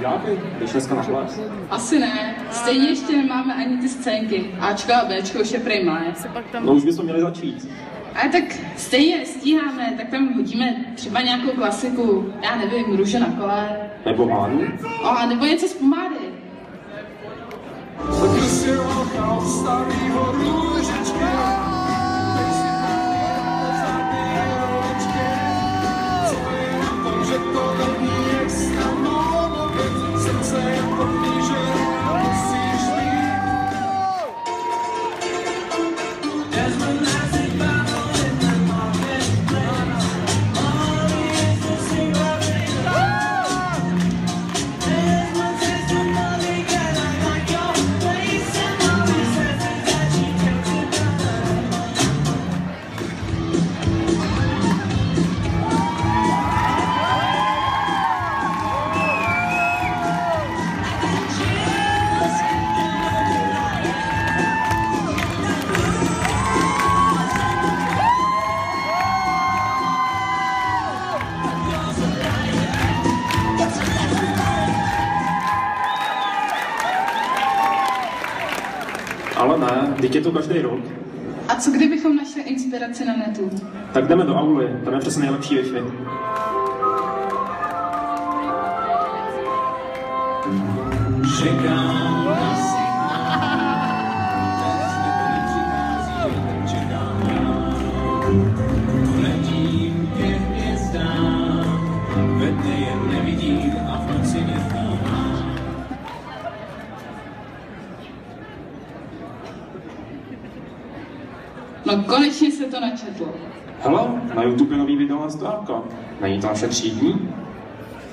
Gáby, jdeš dneska na ples? Asi ne, stejně ještě nemáme ani ty scénky. Ačko a Bčko už je prej má. No už bychom měli začít. Ale tak stejně nestíháme, tak tam hodíme třeba nějakou klasiku, já nevím, Růže na kole. Nebo Hánu? A nebo něco z pomády. Ale ne, teď je to každý rok. A co kdybychom našli inspiraci na netu? Tak jdeme do auly, tam je přesně nejlepší Wi-Fi. Čekám na signál, letím ke hvězdám, ve dne jen nevidím a v noci nevnímám. No konečně se to načetlo. Hele, na YouTube je nový video na zdárka. Není to naše třídní?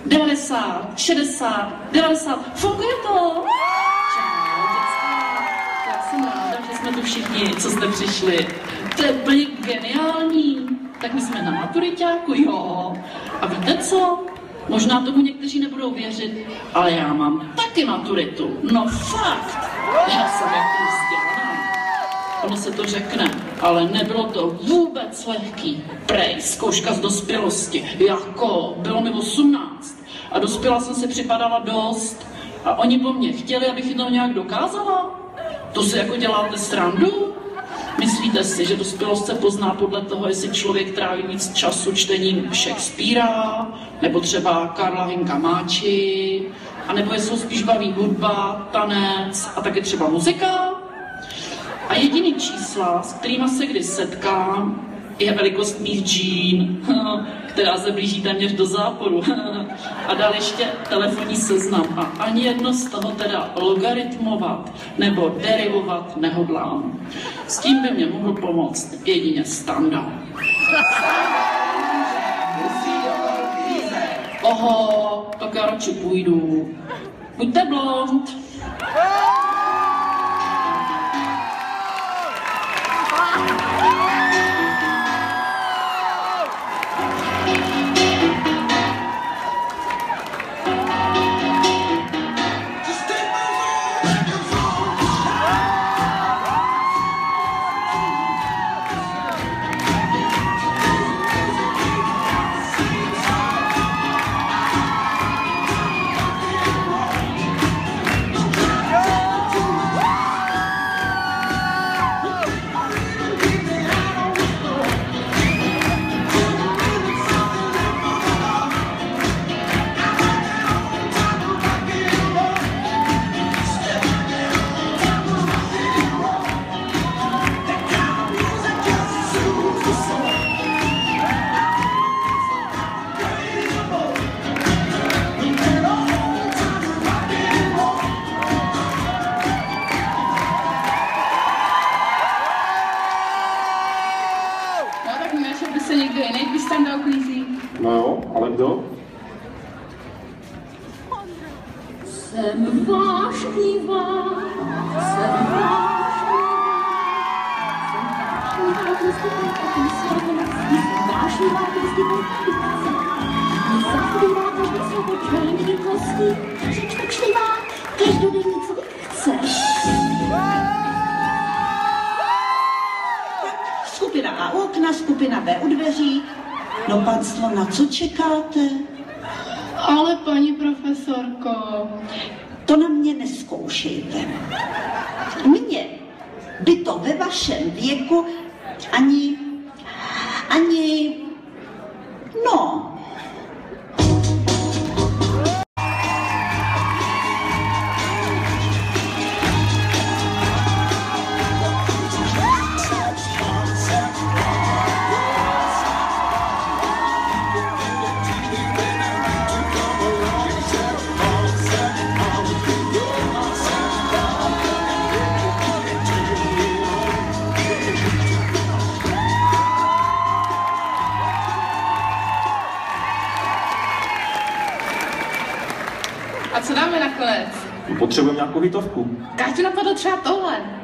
90, 60, 90, funguje to! Čau, děcka. Já jsem ráda, že jsme tu všichni, co jste přišli. To je úplně geniální. Tak my jsme na maturiťáku, jo. A víte co? Možná tomu někteří nebudou věřit, ale já mám taky maturitu. No fakt! Já jsem jako vzdělaná. Ono se to řekne, ale nebylo to vůbec lehký. Prej, zkouška z dospělosti. Jako, bylo mi 18 a dospěla jsem si připadala dost. A oni po mně chtěli, abych jim to nějak dokázala. To si jako děláte srandu? Myslíte si, že dospělost se pozná podle toho, jestli člověk tráví víc času čtením Shakespearea, nebo třeba Karla Hynka Máči, anebo jestli spíš baví hudba, tanec a taky třeba muzika? A jediný čísla, s kterými se kdy setkám, je velikost mých džín, která se blíží téměř do záporu. A dál ještě telefonní seznam. A ani jedno z toho teda logaritmovat nebo derivovat nehodlám. S tím by mě mohl pomoct jedině Standa. Oho, tak já radši půjdu. Buďte blond. No jo, ale kdo? Jsem vášnivá, jsem vášnivá, jsem vášnivá, každodenně, co chceš. Skupina A u okna, skupina B u dveří. No panstvo, na co čekáte? Ale paní profesorko, To na mě nezkoušejte. Mně by to ve vašem věku ani, no. a co dáme nakonec? Potřebujeme nějakou hitovku. Káťu napadlo třeba tohle.